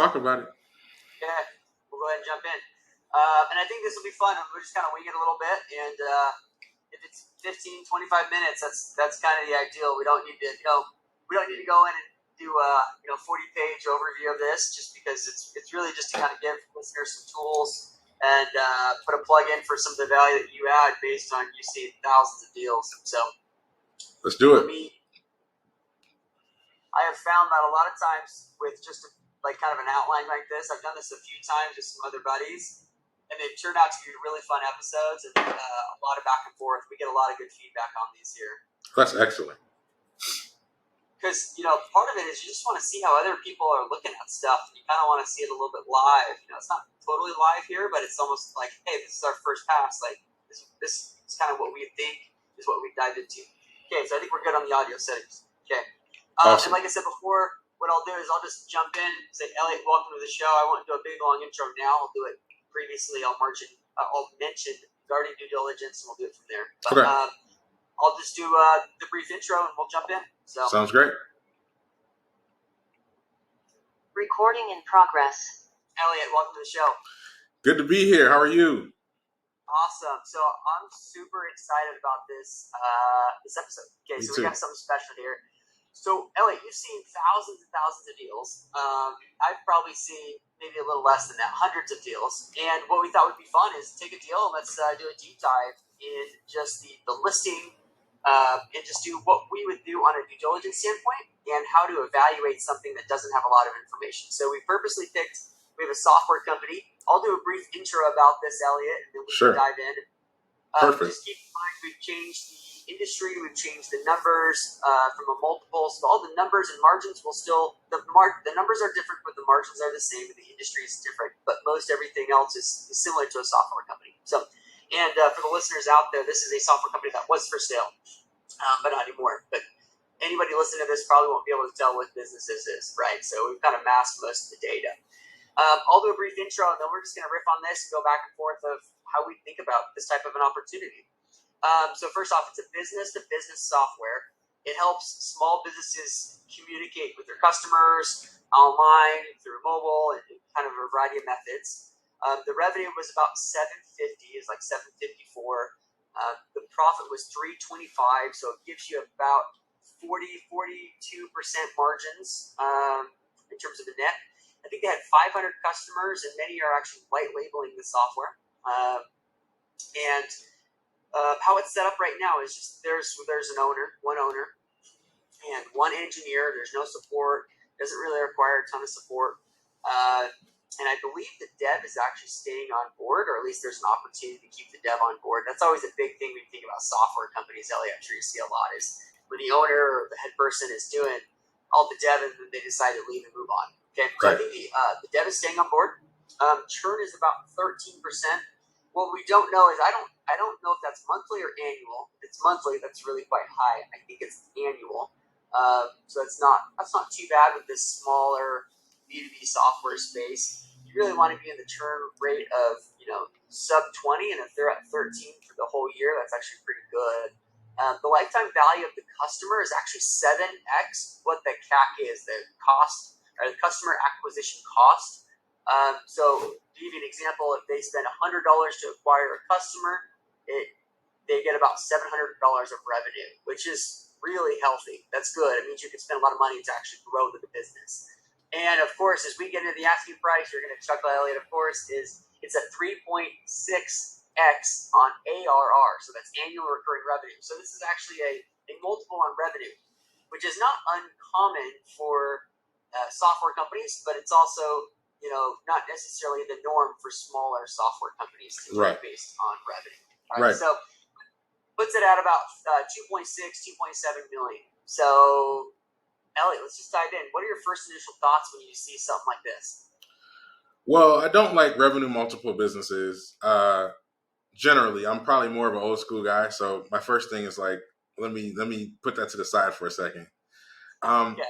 Talk about it. Yeah, we'll go ahead and jump in. And I think this will be fun. We're just kind of wing it a little bit. And if it's 15, 25 minutes, that's kind of the ideal. We don't need to, we don't need to go in and do a 40-page overview of this, just because it's really just to kind of give listeners some tools and put a plug in for some of the value that you add based on you see thousands of deals. So let's do it. I have found that a lot of times with just kind of an outline like this, I've done this a few times with some other buddies, and they've turned out to be really fun episodes and a lot of back and forth. We get a lot of good feedback on these here. That's excellent. Because, part of it is you just want to see how other people are looking at stuff. And you kind of want to see it a little bit live. It's not totally live here, but it's almost like, hey, this is our first pass. Like, this is kind of what we think is what we dive into. Okay, so I think we're good on the audio settings. Okay. Awesome. And like I said before, what I'll do is I'll just jump in, say, Elliot, welcome to the show. I won't do a big, long intro now. I'll do it previously. I'll mention regarding due diligence, and we'll do it from there. But, okay. I'll just do the brief intro, and we'll jump in. So sounds great. Recording in progress. Elliot, welcome to the show. Good to be here. How are you? Awesome. So I'm super excited about this episode. Okay, Me so too. We got something special here. So, Elliot, you've seen thousands and thousands of deals. I've probably seen maybe a little less than that, hundreds of deals. And what we thought would be fun is take a deal and let's do a deep dive in just the listing and just do what we would do on a due diligence standpoint and how to evaluate something that doesn't have a lot of information. So we purposely picked, we have a software company. I'll do a brief intro about this, Elliot, and then we can dive in. Perfect. Just keep in mind, we've changed the industry, we've changed the numbers from a multiple, so all the numbers and margins will still, the numbers are different, but the margins are the same, and the industry is different, but most everything else is similar to a software company. So, and for the listeners out there, this is a software company that was for sale, but not anymore. But anybody listening to this probably won't be able to tell what business this is, right? So we've kind of masked most of the data. I'll do a brief intro, and then we're just going to riff on this and go back and forth of how we think about this type of an opportunity. So first off, it's a business-to-business software. It helps small businesses communicate with their customers online, through mobile, and kind of a variety of methods. The revenue was about $750, it's like $754. The profit was $325, so it gives you about 42% margins in terms of the net. I think they had 500 customers, and many are actually white labeling the software. How it's set up right now is just there's one owner, and one engineer. There's no support. Doesn't really require a ton of support. And I believe the dev is actually staying on board, or at least there's an opportunity to keep the dev on board. That's always a big thing when you think about software companies, Elliot. I'm sure you see a lot is when the owner or the head person is doing all the dev and then they decide to leave and move on. Okay, so I think the dev is staying on board. Churn is about 13%. What we don't know is I don't know if that's monthly or annual. If it's monthly, that's really quite high. I think it's annual. So that's not too bad with this smaller B2B software space. You really want to be in the churn rate of sub 20, and if they're at 13 for the whole year, that's actually pretty good. The lifetime value of the customer is actually 7x what the CAC is, the cost or the customer acquisition cost. So to give you an example, if they spend $100 to acquire a customer, they get about $700 of revenue, which is really healthy. That's good. It means you can spend a lot of money to actually grow the business. And of course, as we get into the asking price, you're going to chuckle, Elliot, of course, it's a 3.6x on ARR. So that's annual recurring revenue. So this is actually a multiple on revenue, which is not uncommon for software companies, but it's also not necessarily the norm for smaller software companies to do based on revenue. All right. So puts it at about 2.6, 2.7 million. So Elliot, let's just dive in. What are your first initial thoughts when you see something like this? Well, I don't like revenue multiple businesses. Generally, I'm probably more of an old school guy. So my first thing is like, let me put that to the side for a second. Okay.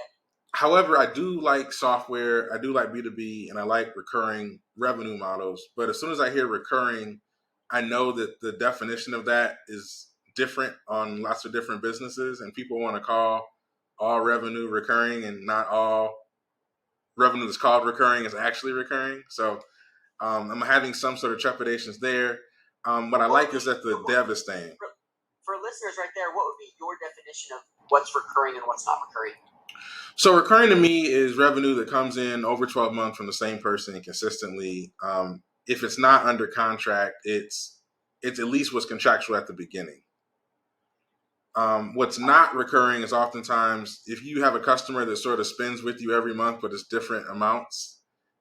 However, I do like software. I do like B2B, and I like recurring revenue models. But as soon as I hear recurring, I know that the definition of that is different on lots of different businesses, and people want to call all revenue recurring and not all revenue that's called recurring is actually recurring. So I'm having some sort of trepidations there. What I like is that the dev is staying. For listeners right there, what would be your definition of what's recurring and what's not recurring? So recurring to me is revenue that comes in over 12 months from the same person consistently. If it's not under contract, it's at least what's contractual at the beginning. What's not recurring is oftentimes if you have a customer that sort of spends with you every month, but it's different amounts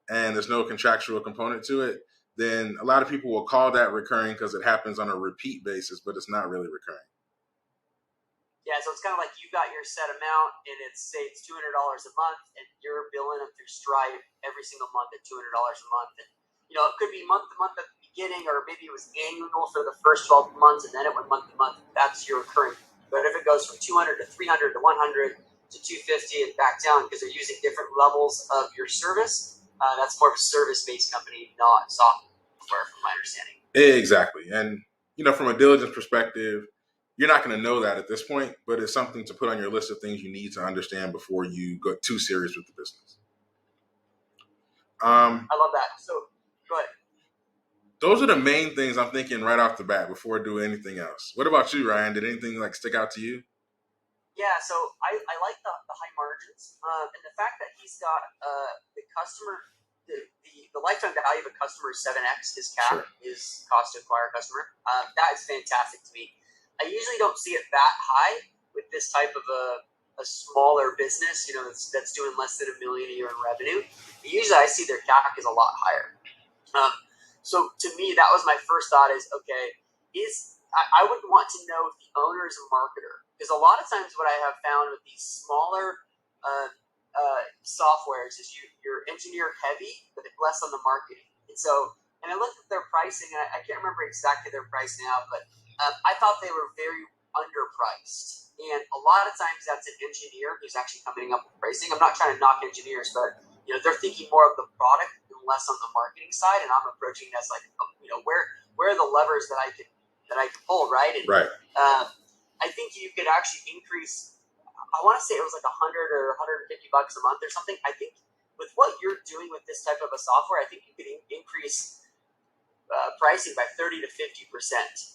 and there's no contractual component to it, then a lot of people will call that recurring because it happens on a repeat basis, but it's not really recurring. Yeah, so it's kind of like you got your set amount, and it's $200 a month, and you're billing them through Stripe every single month at $200 a month. And it could be month to month at the beginning, or maybe it was annual for the first 12 months, and then it went month to month. That's your recurring. But if it goes from 200 to 300 to 100 to 250 and back down because they're using different levels of your service, that's more of a service-based company, not software, from my understanding. Exactly, and from a diligence perspective, you're not going to know that at this point, but it's something to put on your list of things you need to understand before you go too serious with the business. I love that. So, go ahead. Those are the main things I'm thinking right off the bat before I do anything else. What about you, Ryan? Did anything stick out to you? Yeah, so I like the high margins and the fact that he's got the customer, the lifetime value of a customer is 7x his CAC, his cost to acquire a customer. That is fantastic to me. I usually don't see it that high with this type of a smaller business, that's doing less than $1 million a year in revenue. But usually I see their CAC is a lot higher. So to me, that was my first thought is, okay, I would want to know if the owner is a marketer. Because a lot of times what I have found with these smaller softwares is you're engineer heavy, but less on the marketing. And I looked at their pricing, and I can't remember exactly their price now, but I thought they were very underpriced. And a lot of times that's an engineer who's actually coming up with pricing. I'm not trying to knock engineers, but they're thinking more of the product and less on the marketing side. And I'm approaching it as like, where are the levers that I can pull, right? And, right. I think you could actually increase. I want to say it was like $100 or $150 a month or something. I think with what you're doing with this type of a software, I think you could increase pricing by 30 to 50%.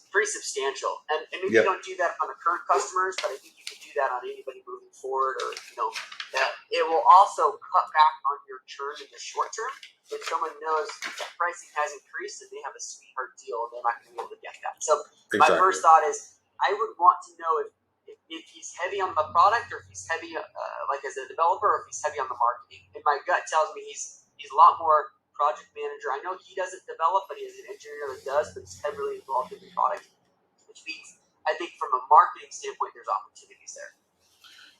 Pretty substantial. And maybe you don't do that on the current customers, but I think you could do that on anybody moving forward. Or that it will also cut back on your churn in the short term. If someone knows that pricing has increased and they have a sweetheart deal, they're not going to be able to get that. So my first thought is I would want to know if he's heavy on the product, or if he's heavy like as a developer, or if he's heavy on the marketing. And my gut tells me he's a lot more project manager. I know he doesn't develop, but he is an engineer that does, but he's heavily involved in the product, which means I think from a marketing standpoint, there's opportunities there.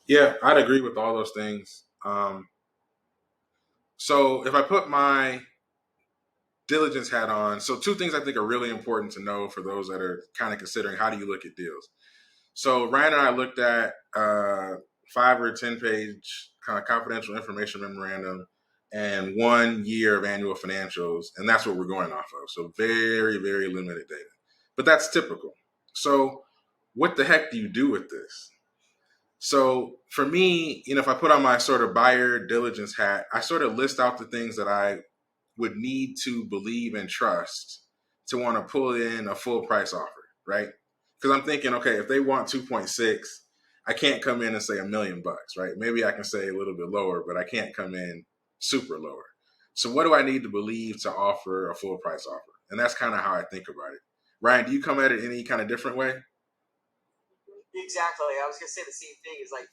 Yeah, I'd agree with all those things. So if I put my diligence hat on, so two things I think are really important to know for those that are kind of considering how do you look at deals. So Ryan and I looked at 5 or 10 page kind of confidential information memorandum and 1 year of annual financials, and that's what we're going off of. So very, very limited data. But that's typical. So what the heck do you do with this? So for me, if I put on my sort of buyer diligence hat, I sort of list out the things that I would need to believe and trust to want to pull in a full price offer, right? Because I'm thinking, okay, if they want 2.6, I can't come in and say $1 million, right? Maybe I can say a little bit lower, but I can't come in super lower. So what do I need to believe to offer a full price offer? And that's kind of how I think about it. Ryan, do you come at it any kind of different way? Exactly. I was going to say the same thing. Is like,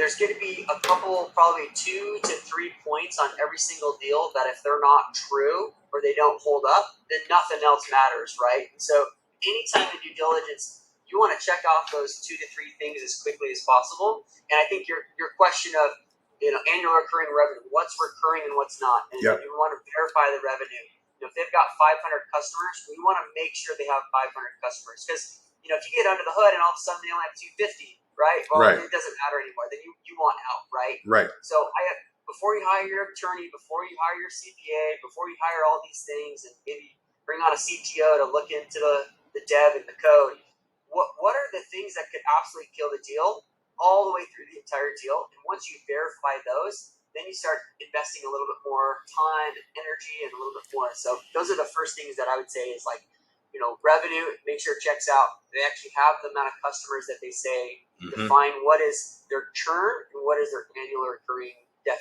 there's going to be a couple, probably 2 to 3 points on every single deal that if they're not true or they don't hold up, then nothing else matters, right? So anytime in due diligence, you want to check off those 2 to 3 things as quickly as possible. And I think your question of, annual recurring revenue, what's recurring and what's not, and you want to verify the revenue. If they've got 500 customers, we want to make sure they have 500 customers because if you get under the hood and all of a sudden they only have 250, right? Well, it doesn't matter anymore. Then you want out, right? Right. So before you hire your attorney, before you hire your CPA, before you hire all these things, and maybe bring on a CTO to look into the dev and the code, what are the things that could absolutely kill the deal all the way through the entire deal? And once you verify those, then you start investing a little bit more time and energy and a little bit more. So those are the first things that I would say is like, revenue, make sure it checks out. They actually have the amount of customers that they say, define what is their churn and what is their annual recurring,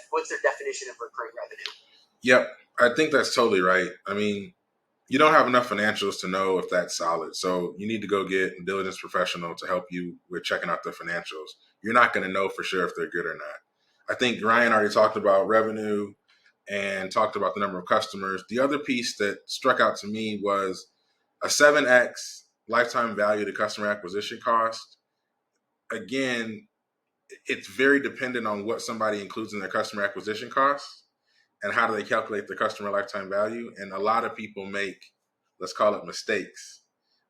what's their definition of recurring revenue. Yep. I think that's totally right. I mean, you don't have enough financials to know if that's solid. So you need to go get a diligence professional to help you with checking out the financials. You're not going to know for sure if they're good or not. I think Ryan already talked about revenue and talked about the number of customers. The other piece that struck out to me was a 7x lifetime value to customer acquisition cost. Again, it's very dependent on what somebody includes in their customer acquisition costs and how do they calculate the customer lifetime value. And a lot of people make, let's call it mistakes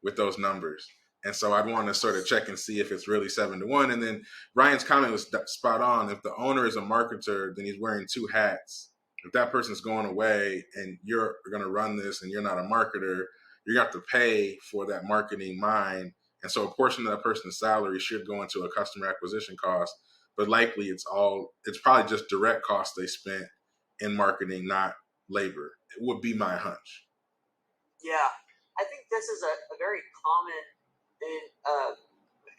with those numbers. And so I'd want to sort of check and see if it's really 7-1. And then Ryan's comment was spot on. If the owner is a marketer, then he's wearing two hats. If that person's going away and you're going to run this and you're not a marketer, you're going to have to pay for that marketing mind. And so a portion of that person's salary should go into a customer acquisition cost, but likely it's probably just direct costs they spent in marketing, not labor. It would be my hunch. Yeah, I think this is a very common thing.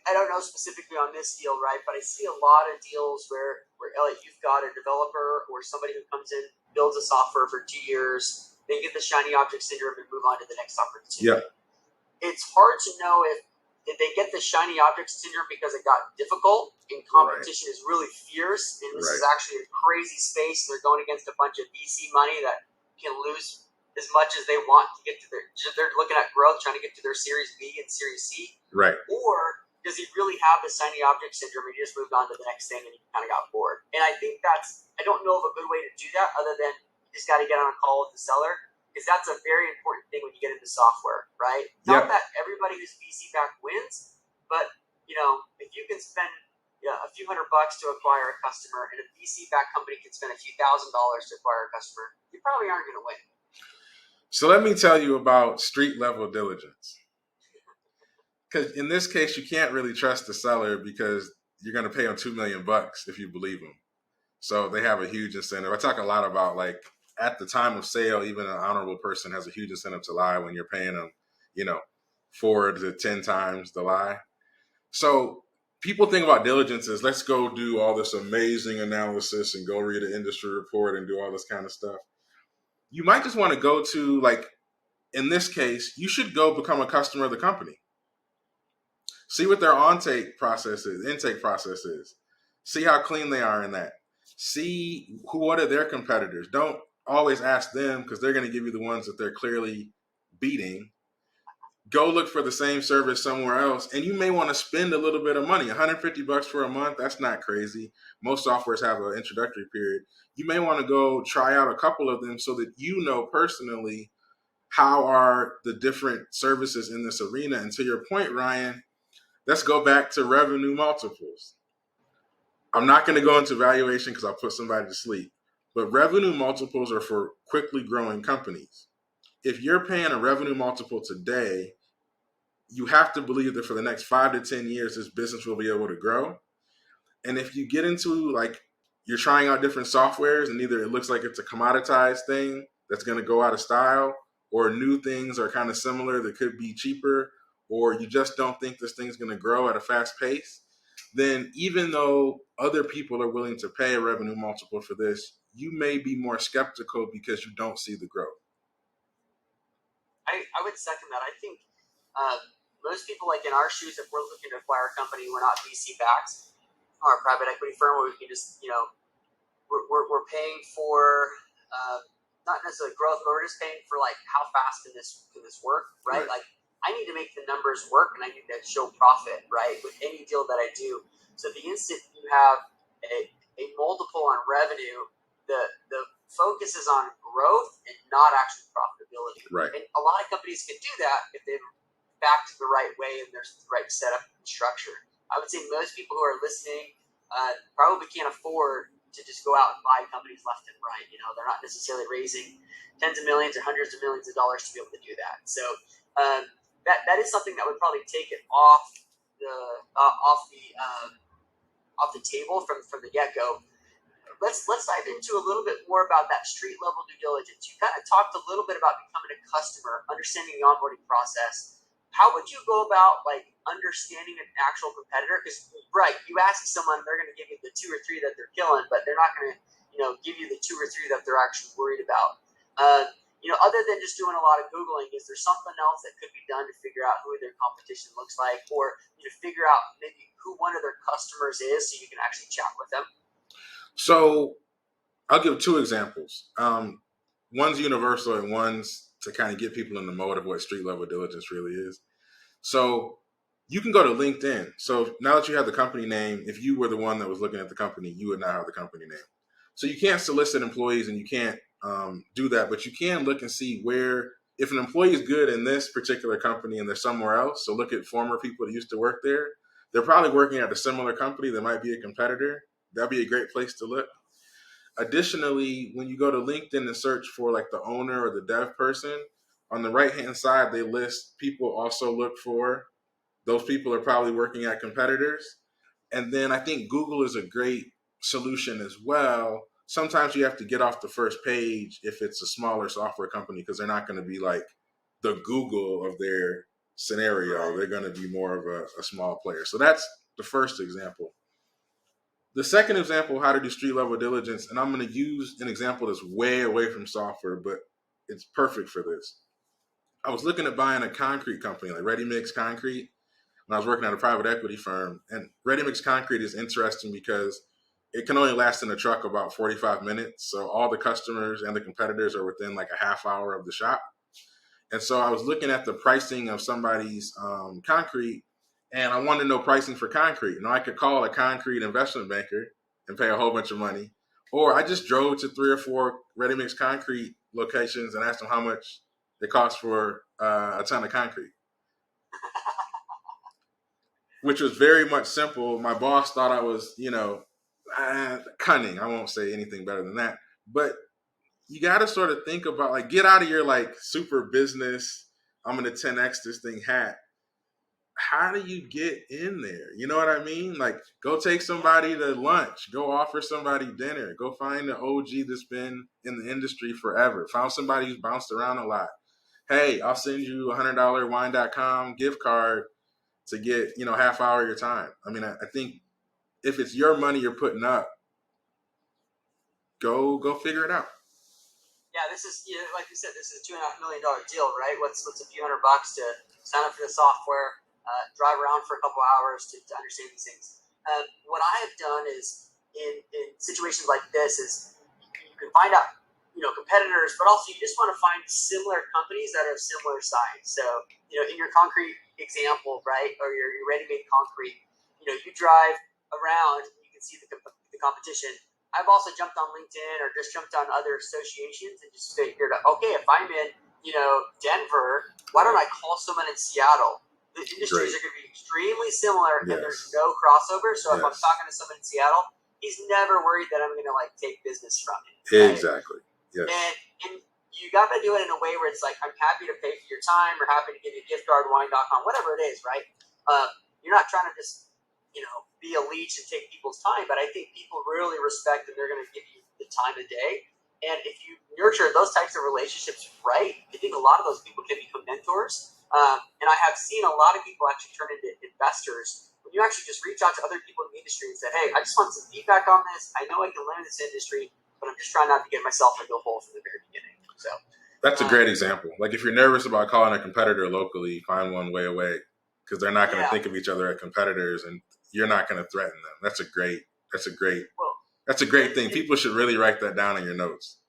I don't know specifically on this deal, right? But I see a lot of deals where like you've got a developer or somebody who comes in, builds a software for 2 years, they get the shiny object syndrome and move on to the next opportunity. Yeah. It's hard to know if did they get the shiny object syndrome because it got difficult and competition is really fierce and this is actually a crazy space and they're going against a bunch of VC money that can lose as much as they want to get to they're looking at growth, trying to get to their Series B and Series C. Right. Or does he really have the shiny object syndrome and he just moved on to the next thing and he kind of got bored? And I think I don't know of a good way to do that other than you just got to get on a call with the seller. Because that's a very important thing when you get into software, right? Not that everybody who's VC backed wins, but if you can spend a few $100 to acquire a customer, and a VC backed company can spend a few $1,000s to acquire a customer, you probably aren't going to win. So let me tell you about street level diligence. Because in this case, you can't really trust the seller because you're going to pay them $2 million if you believe them. So they have a huge incentive. I talk a lot about like, at the time of sale, even an honorable person has a huge incentive to lie when you're paying them, 4 to 10 times the lie. So people think about diligence as let's go do all this amazing analysis and go read an industry report and do all this kind of stuff. You might just want to go to, like, in this case, you should go become a customer of the company. See what their intake process is. See how clean they are in that. See what are their competitors. Don't always ask them because they're going to give you the ones that they're clearly beating. Go look for the same service somewhere else, and you may want to spend a little bit of money. $150 for a month, that's not crazy. Most softwares have an introductory period. You may want to go try out a couple of them so that you know personally how are the different services in this arena. And to your point, Ryan, let's go back to revenue multiples. I'm not going to go into valuation because I'll put somebody to sleep. But revenue multiples are for quickly growing companies. If you're paying a revenue multiple today, you have to believe that for the next 5 to 10 years, this business will be able to grow. And if you get into, like, you're trying out different softwares and either it looks like it's a commoditized thing that's going to go out of style, or new things are kind of similar that could be cheaper, or you just don't think this thing's going to grow at a fast pace, then even though other people are willing to pay a revenue multiple for this, you may be more skeptical because you don't see the growth. I would second that. I think most people, like in our shoes, if we're looking to acquire a company, we're not VC backed or a private equity firm where we can just, we're paying for not necessarily growth, but we're just paying for like how fast can this work, right? Like I need to make the numbers work and I need to show profit, right? With any deal that I do. So the instant you have a multiple on revenue, the focus is on growth and not actually profitability. Right. And a lot of companies can do that if they've backed the right way and there's the right setup and structure. I would say most people who are listening probably can't afford to just go out and buy companies left and right. They're not necessarily raising tens of millions or hundreds of millions of dollars to be able to do that. So that is something that would probably take it off the table from the get go. let's dive into a little bit more about that street level due diligence. You kind of talked a little bit about becoming a customer, understanding the onboarding process. How would you go about like understanding an actual competitor? Because right, you ask someone, they're going to give you the 2 or 3 that they're killing, but they're not going to give you the 2 or 3 that they're actually worried about. Other than just doing a lot of Googling, is there something else that could be done to figure out who their competition looks like, or figure out maybe who one of their customers is so you can actually chat with them? So I'll give 2 examples. One's universal and one's to kind of get people in the mode of what street level diligence really is. So you can go to LinkedIn. So now that you have the company name, if you were the one that was looking at the company, you would now have the company name. So you can't solicit employees and you can't do that, but you can look and see where, if an employee is good in this particular company and they're somewhere else, so look at former people that used to work there. They're probably working at a similar company that might be a competitor. That'd be a great place to look. Additionally, when you go to LinkedIn and search for like the owner or the dev person, on the right-hand side, they list people also look for. Those people are probably working at competitors. And then I think Google is a great solution as well. Sometimes you have to get off the first page if it's a smaller software company because they're not going to be like the Google of their scenario. They're going to be more of a small player. So that's the first example. The second example, how to do street level diligence, and I'm going to use an example that's way away from software, but it's perfect for this. I was looking at buying a concrete company, like Ready Mix Concrete, when I was working at a private equity firm. And Ready Mix Concrete is interesting because it can only last in a truck about 45 minutes. So all the customers and the competitors are within like a half hour of the shop. And so I was looking at the pricing of somebody's concrete, and I wanted to know pricing for concrete. I could call a concrete investment banker and pay a whole bunch of money, or I just drove to 3 or 4 Ready Mix Concrete locations and asked them how much it costs for a ton of concrete, which was very much simple. My boss thought I was, cunning. I won't say anything better than that, but you got to sort of think about, like, get out of your like super business, I'm going to 10X this thing hat. How do you get in there? You know what I mean? Like, go take somebody to lunch, go offer somebody dinner, go find an OG that's been in the industry forever, found somebody who's bounced around a lot. Hey, I'll send you a $100 wine.com gift card to get, half hour of your time. I mean, I think if it's your money you're putting up, go figure it out. Yeah, this is like you said, this is a $2.5 million deal, right? What's a few $100 to sign up for the software, drive around for a couple hours to understand these things. What I have done is in situations like this is you can find out competitors, but also you just want to find similar companies that are similar size. So in your concrete example, right, or your ready-made concrete, you drive around, you can see the competition. I've also jumped on LinkedIn or just jumped on other associations and just figured out, okay, if I'm in, Denver, why don't I call someone in Seattle? The industries are going to be extremely similar, and there's no crossover. So if I'm talking to someone in Seattle, he's never worried that I'm going to take business from him. Right? Exactly. Yes. And you got to do it in a way where it's like, I'm happy to pay for your time, or happy to give you a gift card, wine.com, whatever it is, right? You're not trying to just be a leech and take people's time, but I think people really respect and they're going to give you the time of day. And if you nurture those types of relationships right, I think a lot of those people can become mentors. And I have seen a lot of people actually turn into investors when you actually just reach out to other people in the industry and say, hey, I just want some feedback on this. I know I can learn this industry, but I'm just trying not to get myself into a hole from the very beginning. So that's a great example. Like, if you're nervous about calling a competitor locally, find one way away, because they're not going to think of each other as competitors, and you're not going to threaten them. That's a great thing. People should really write that down in your notes.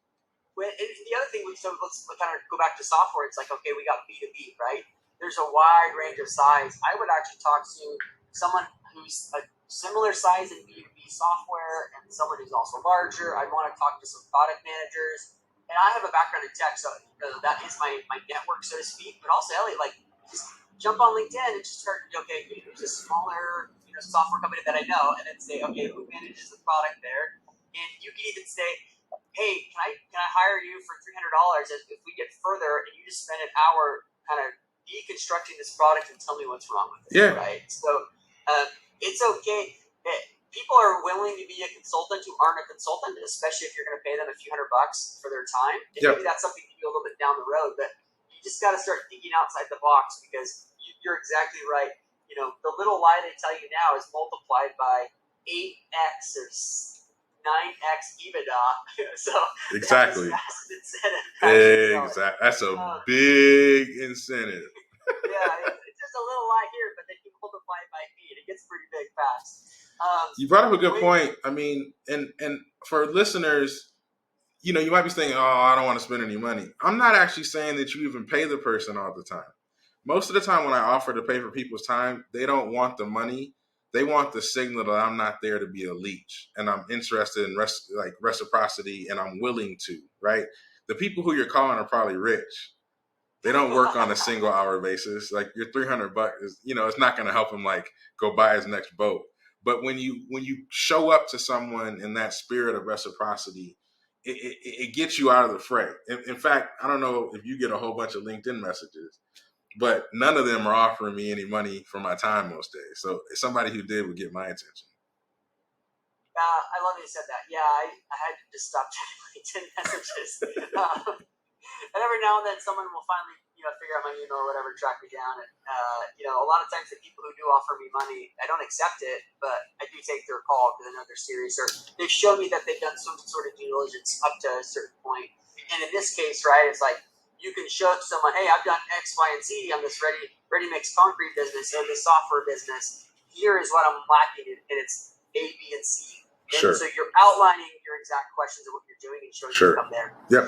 And the other thing, so let's kind of go back to software. It's like, okay, we got B2B, right? There's a wide range of size. I would actually talk to someone who's a similar size in B2B software and someone who's also larger. I'd want to talk to some product managers. And I have a background in tech, so that is my network, so to speak. But also, Elliot, like, just jump on LinkedIn and just start, okay, who's a smaller software company that I know, and then say, okay, who manages the product there? And you can even say, hey, can I hire you for $300 if we get further and you just spend an hour kind of deconstructing this product and tell me what's wrong with it, right? So it's okay. people are willing to be a consultant who aren't a consultant, especially if you're going to pay them a few $100 for their time. And Yep. maybe that's something to do a little bit down the road, but you just got to start thinking outside the box, because you're exactly right. You know, the little lie they tell you now is multiplied by 8x or 9x EBITDA. So Exactly. that's an incentive. Exactly. That's a big incentive. Yeah, it's just a little lie here, but then you multiply it by 8. It gets pretty big fast. You brought up a good point. I mean, and for listeners, you know, you might be saying, "Oh, I don't want to spend any money." I'm not actually saying that you even pay the person all the time. Most of the time, when I offer to pay for people's time, they don't want the money. They want the signal that I'm not there to be a leech, and I'm interested in reciprocity, and I'm willing to. Right? The people who you're calling are probably rich. They don't work on a single hour basis. Like your $300 is, you know, it's not going to help him like go buy his next boat. But when you show up to someone in that spirit of reciprocity, it gets you out of the fray. In fact, I don't know if you get a whole bunch of LinkedIn messages, but none of them are offering me any money for my time most days. So somebody who did would get my attention. I love that you said that. Yeah, I had to just stop checking LinkedIn messages. And every now and then someone will finally, figure out my email or whatever, track me down. And, a lot of times the people who do offer me money, I don't accept it, but I do take their call because I know they're serious, or they show me that they've done some sort of due diligence up to a certain point. And in this case, right, it's like you can show someone, hey, I've done X, Y, and Z on this ready mix concrete business or this software business. Here is what I'm lacking, and it's A, B, and C. And Sure. so you're outlining your exact questions of what you're doing and showing you come there. Yep.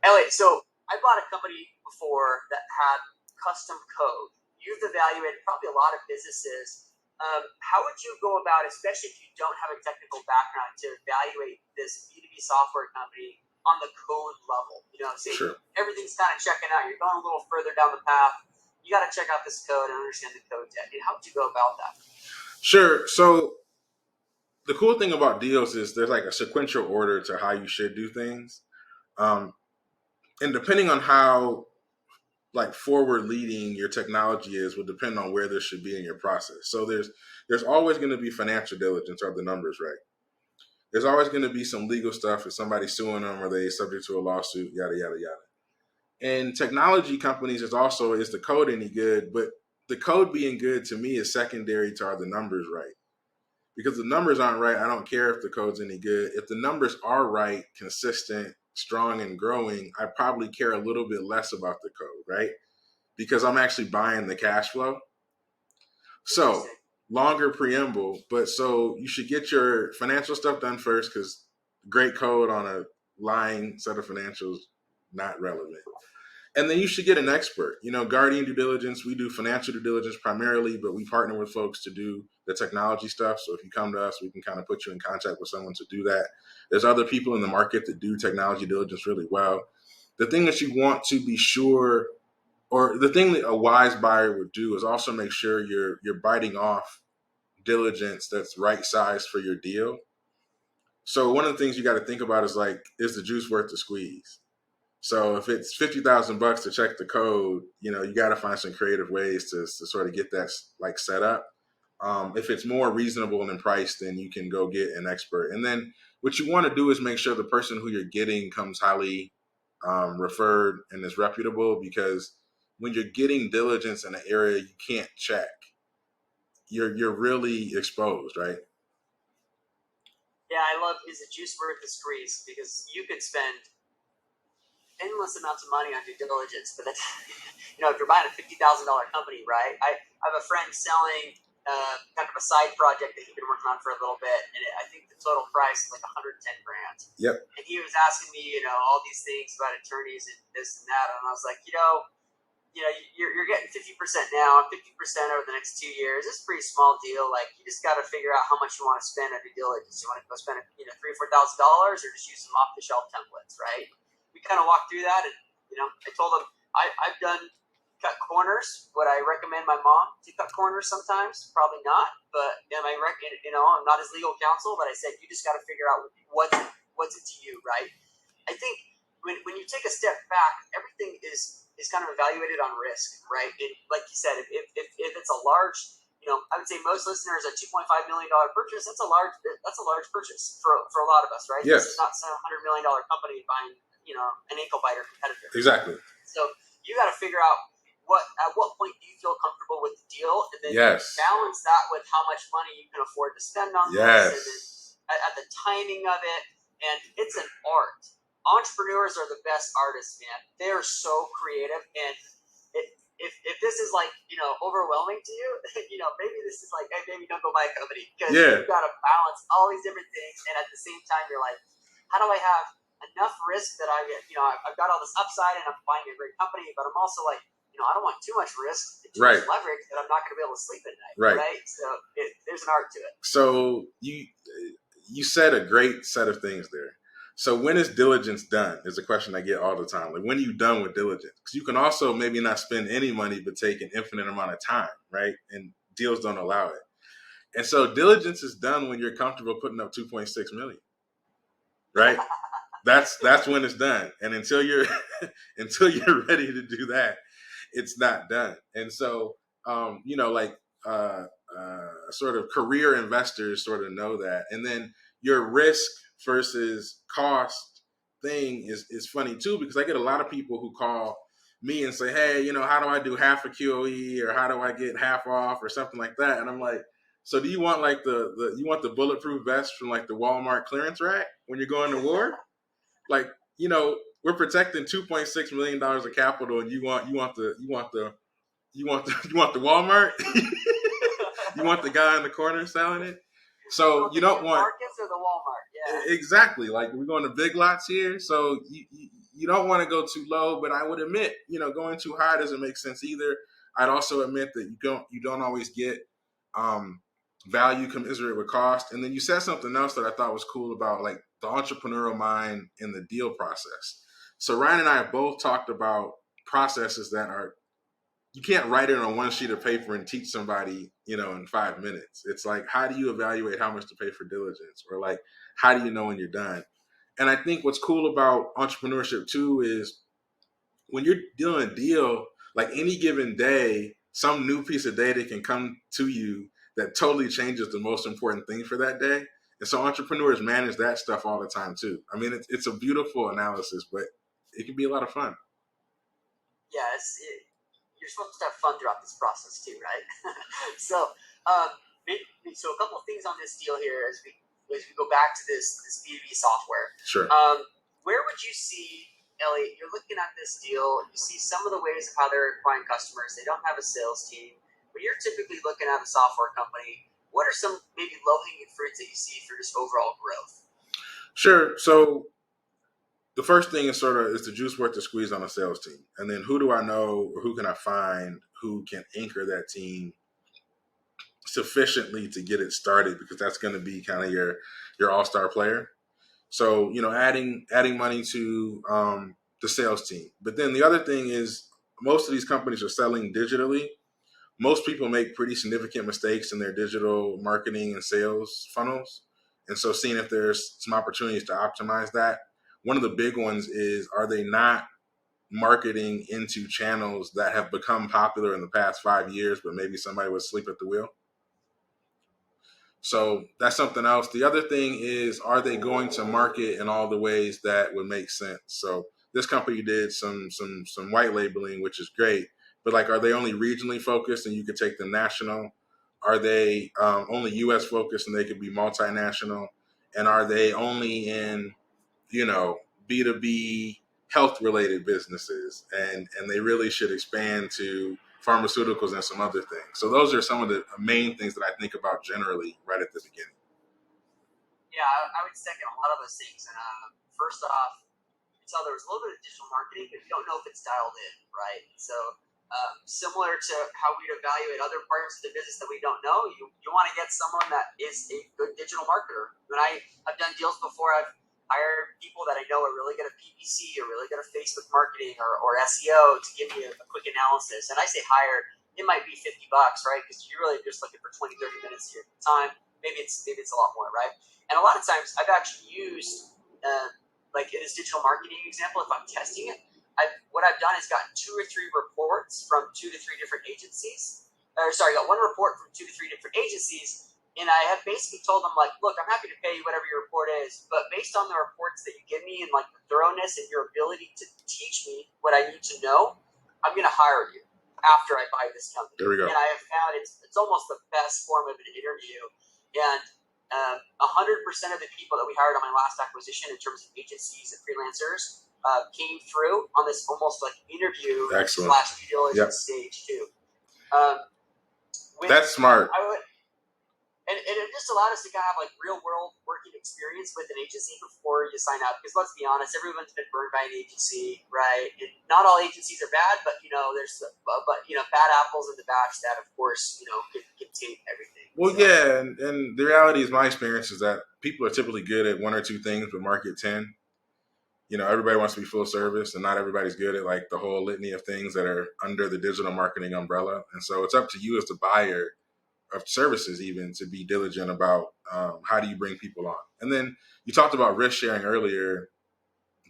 Elliot, so I bought a company before that had custom code. You've evaluated probably a lot of businesses. How would you go about, especially if you don't have a technical background, to evaluate this B2B software company on the code level? Sure. Everything's kind of checking out. You're going a little further down the path. You got to check out this code and understand the code tech. How would you go about that? Sure. So the cool thing about deals is there's like a sequential order to how you should do things. And depending on how like forward leading your technology is will depend on where this should be in your process. So there's always going to be financial diligence, or the numbers, right? There's always going to be some legal stuff if somebody's suing them or they subject to a lawsuit, yada, yada, yada. And technology companies is the code any good? But the code being good to me is secondary to are the numbers right? Because the numbers aren't right, I don't care if the code's any good. If the numbers are right, consistent, strong, and growing, I probably care a little bit less about the code, right? Because I'm actually buying the cash flow. So, longer preamble, but so you should get your financial stuff done first, because great code on a lying set of financials, not relevant. And then you should get an expert. Guardian Due Diligence, we do financial due diligence primarily, but we partner with folks to do the technology stuff. So if you come to us, we can kind of put you in contact with someone to do that. There's other people in the market that do technology diligence really well. The thing that you want to be sure, or the thing that a wise buyer would do, is also make sure you're biting off diligence that's right sized for your deal. So one of the things you got to think about is like, is the juice worth the squeeze? So if it's $50,000 to check the code, you got to find some creative ways to sort of get that like set up. If it's more reasonable in price, then you can go get an expert. And then what you want to do is make sure the person who you're getting comes highly referred and is reputable, because when you're getting diligence in an area you can't check, you're really exposed, right? Yeah, I love, is the juice worth the squeeze? Because you could spend endless amounts of money on due diligence, but that's, if you're buying a $50,000 company, right? I have a friend selling kind of a side project that he's been working on for a little bit, and I think the total price is like $110,000. Yep. And he was asking me, all these things about attorneys and this and that, and I was like, you're getting 50% now, 50% over the next 2 years. It's a pretty small deal. Like, you just got to figure out how much you want to spend on due diligence. You want to go spend, $3,000 or $4,000, or just use some off-the-shelf templates, right? We kind of walked through that, and I told him I've done cut corners. Would I recommend my mom to cut corners sometimes? Probably not. But I'm not his legal counsel, but I said you just got to figure out what's it to you, right? I think when you take a step back, everything is kind of evaluated on risk, right? And like you said, if it's a large I would say most listeners, a $2.5 million purchase, that's a large purchase for a lot of us, right? Yes. This is not some $100 million company buying, an ankle biter competitor. Exactly. So you got to figure out at what point do you feel comfortable with the deal, and then Yes. balance that with how much money you can afford to spend on Yes. this, and then at the timing of it. And it's an art. Entrepreneurs are the best artists, man. They are so creative, and if this is like overwhelming to you, maybe this is like, hey, maybe don't go buy a company, because you've got to balance all these different things, and at the same time you're like, how do I have enough risk that I get? I've got all this upside, and I'm buying a great company, but I'm also like, I don't want too much risk, too much leverage that I'm not going to be able to sleep at night. Right. So there's an art to it. So you said a great set of things there. So when is diligence done is a question I get all the time. Like, when are you done with diligence? Because you can also maybe not spend any money, but take an infinite amount of time, right? And deals don't allow it. And so diligence is done when you're comfortable putting up 2.6 million, right? That's when it's done. And until you're ready to do that, it's not done. And so, sort of career investors sort of know that. And then your risk versus cost thing is funny too, because I get a lot of people who call me and say, hey, how do I do half a QOE, or how do I get half off, or something like that? And I'm like, so do you want like you want the bulletproof vest from like the Walmart clearance rack when you're going to war? Like, we're protecting $2.6 million of capital, and you want the Walmart? You want the guy in the corner selling it? So you don't want Marcus or the Walmart. Yeah. Exactly. Like, we're going to big lots here, so you don't want to go too low. But I would admit, going too high doesn't make sense either. I'd also admit that you don't always get value commensurate with cost. And then you said something else that I thought was cool about like the entrepreneurial mind in the deal process. So Ryan and I have both talked about processes that are, you can't write it on one sheet of paper and teach somebody, in 5 minutes. It's like, how do you evaluate how much to pay for diligence? Or like, how do you know when you're done? And I think what's cool about entrepreneurship too is when you're doing a deal, like any given day, some new piece of data can come to you that totally changes the most important thing for that day. And so entrepreneurs manage that stuff all the time too. I mean, it's a beautiful analysis, but it can be a lot of fun. Yeah, you're supposed to have fun throughout this process too, right? So, so a couple of things on this deal here as we go back to this B2B software. Sure. Where would you see, Elliot, you're looking at this deal, you see some of the ways of how they're acquiring customers. They don't have a sales team. When you're typically looking at a software company, what are some maybe low-hanging fruits that you see for just overall growth? Sure. So the first thing is is the juice worth the squeeze on a sales team. And then who do I know, or who can I find who can anchor that team sufficiently to get it started, because that's going to be kind of your all-star player. So, adding money to the sales team. But then the other thing is, most of these companies are selling digitally. Most people make pretty significant mistakes in their digital marketing and sales funnels. And so seeing if there's some opportunities to optimize that. One of the big ones is, are they not marketing into channels that have become popular in the past 5 years, but maybe somebody was asleep at the wheel? So that's something else. The other thing is, are they going to market in all the ways that would make sense? So this company did some white labeling, which is great, but like, are they only regionally focused and you could take them national? Are they only U.S. focused and they could be multinational? And are they only in, B2B health related businesses? And they really should expand to pharmaceuticals and some other things. So those are some of the main things that I think about generally right at the beginning. Yeah, I would second a lot of those things. And first off, you tell there was a little bit of digital marketing, but you don't know if it's dialed in, right? So similar to how we'd evaluate other parts of the business that we don't know, you want to get someone that is a good digital marketer. When I've done deals before, I've hired people that I know are really good at PPC, or really good at Facebook marketing, or SEO, to give me a quick analysis. And I say hired, it might be $50, right? Because you're really just looking for 20, 30 minutes of your time. Maybe it's a lot more, right? And a lot of times I've actually used, like in this digital marketing example, if I'm testing it, what I've done is gotten 2 or 3 reports from 2 to 3 different agencies, got one report from 2 to 3 different agencies. And I have basically told them, like, look, I'm happy to pay you whatever your report is, but based on the reports that you give me and like the thoroughness and your ability to teach me what I need to know, I'm going to hire you after I buy this company. There we go. And I have found it's almost the best form of an interview. And 100% of the people that we hired on my last acquisition in terms of agencies and freelancers came through on this almost like interview slash due diligence stage too. That's smart. And it just allowed us to kind of have like real world working experience with an agency before you sign up. Because let's be honest, everyone's been burned by an agency, right? And not all agencies are bad, but there's bad apples in the batch that, of course, can taint everything. Well, so. Yeah, and the reality is, my experience is that people are typically good at one or two things, but market 10. Everybody wants to be full service, and not everybody's good at like the whole litany of things that are under the digital marketing umbrella. And so it's up to you as the buyer of services even to be diligent about how do you bring people on. And then you talked about risk sharing earlier,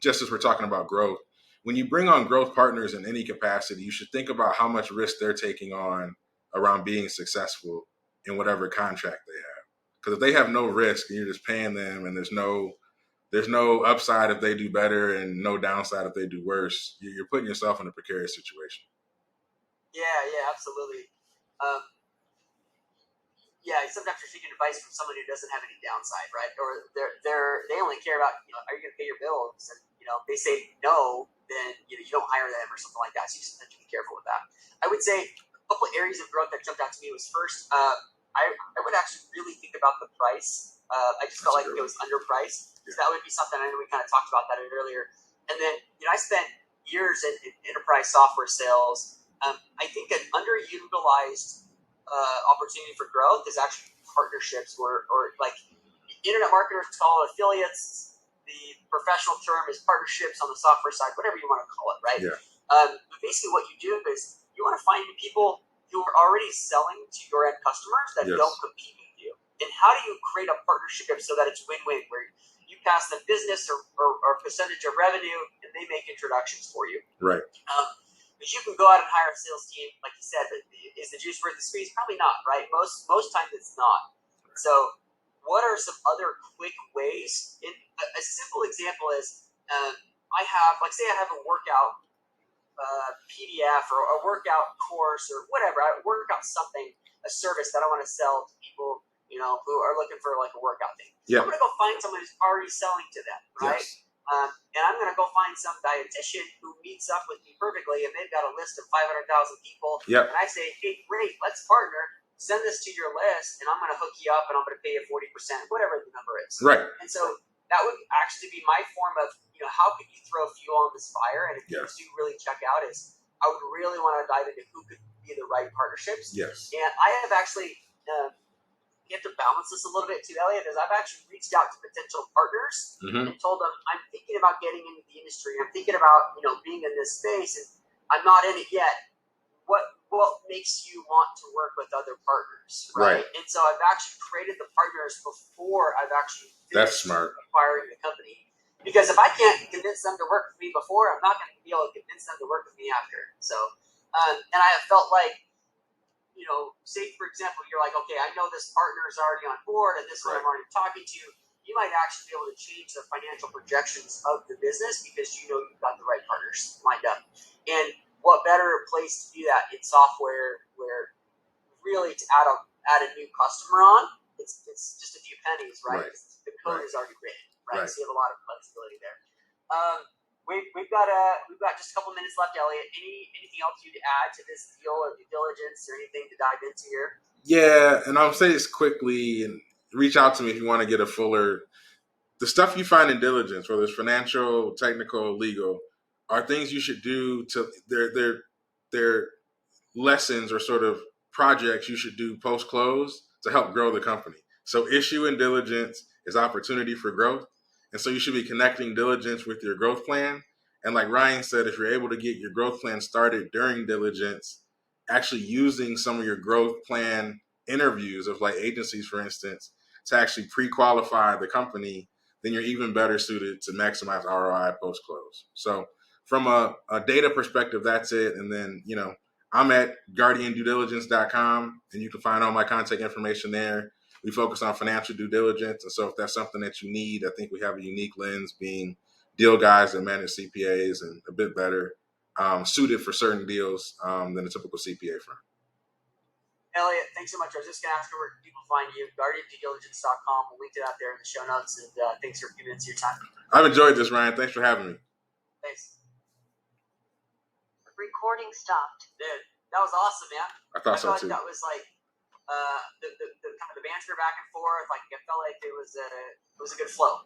just as we're talking about growth. When you bring on growth partners in any capacity, you should think about how much risk they're taking on around being successful in whatever contract they have. Because if they have no risk and you're just paying them and there's no upside if they do better and no downside if they do worse, you're putting yourself in a precarious situation. Yeah, absolutely. Sometimes you're seeking advice from someone who doesn't have any downside, right? Or they only care about, are you going to pay your bills? And they say no, then you don't hire them or something like that. So you just have to be careful with that. I would say a couple of areas of growth that jumped out to me was first, I would actually really think about the price. I just felt like it was underpriced. Yeah. So that would be something. I know we kind of talked about that earlier. And then I spent years in enterprise software sales. I think an underutilized opportunity for growth is actually partnerships or like internet marketers call it affiliates. The professional term is partnerships on the software side, whatever you want to call it, right? Yeah. But basically what you do is you want to find people who are already selling to your end customers that don't compete with you. And how do you create a partnership so that it's win-win, where you pass them business or percentage of revenue and they make introductions for you? Right. Because you can go out and hire a sales team, like you said, but is the juice worth the squeeze? Probably not, right? Most times it's not. Right. So what are some other quick ways? And a simple example is I have a workout PDF or a workout course or whatever. I work out something, a service that I want to sell to people, who are looking for like a workout thing. Yeah. I'm going to go find someone who's already selling to them, right? Yes. And I'm going to go find some dietitian who meets up with me perfectly, and they've got a list of 500,000 people. Yep. And I say, hey, great, let's partner. Send this to your list, and I'm going to hook you up, and I'm going to pay you 40%, whatever the number is. Right. And so that would actually be my form of, how could you throw fuel on this fire? And if things do really check out, is I would really want to dive into who could be the right partnerships. Yes. And I have actually, you have to balance this a little bit too, Elliot, is I've actually reached out to potential partners and told them, I'm thinking about getting into the industry. I'm thinking about, being in this space, and I'm not in it yet. What makes you want to work with other partners, right? And so I've actually created the partners before I've actually finished acquiring the company. Because if I can't convince them to work with me before, I'm not going to be able to convince them to work with me after. So, and I have felt like, say for example, you're like, okay, I know this partner is already on board and this one I'm already talking to. You might actually be able to change the financial projections of the business because you've got the right partners lined up. And what better place to do that in software where really to add a new customer on, it's just a few pennies, right? The code is already written, right? So you have a lot of flexibility there. We've got just a couple minutes left, Elliot. Anything else you'd add to this deal or due diligence or anything to dive into here? Yeah, and I'll say this quickly, and reach out to me if you want to get a fuller. The stuff you find in diligence, whether it's financial, technical, legal, are things you should do to their lessons or sort of projects you should do post-close to help grow the company. So issue and diligence is opportunity for growth. And so you should be connecting diligence with your growth plan. And like Ryan said, if you're able to get your growth plan started during diligence, actually using some of your growth plan interviews of like agencies, for instance, to actually pre-qualify the company, then you're even better suited to maximize ROI post-close. So from a data perspective, that's it. And then, I'm at guardianduediligence.com, and you can find all my contact information there. We focus on financial due diligence, and so if that's something that you need, I think we have a unique lens, being deal guys that manage CPAs and a bit better suited for certain deals than a typical CPA firm. Elliot, thanks so much. I was just going to ask where people find you. GuardianDueDiligence.com. We'll link to that there in the show notes. And thanks for giving us your time. I've enjoyed this, Ryan. Thanks for having me. Thanks. Recording stopped. Dude, that was awesome, man. I thought so too. That was like the kind of the banter back and forth. Like, I felt like it was a good flow.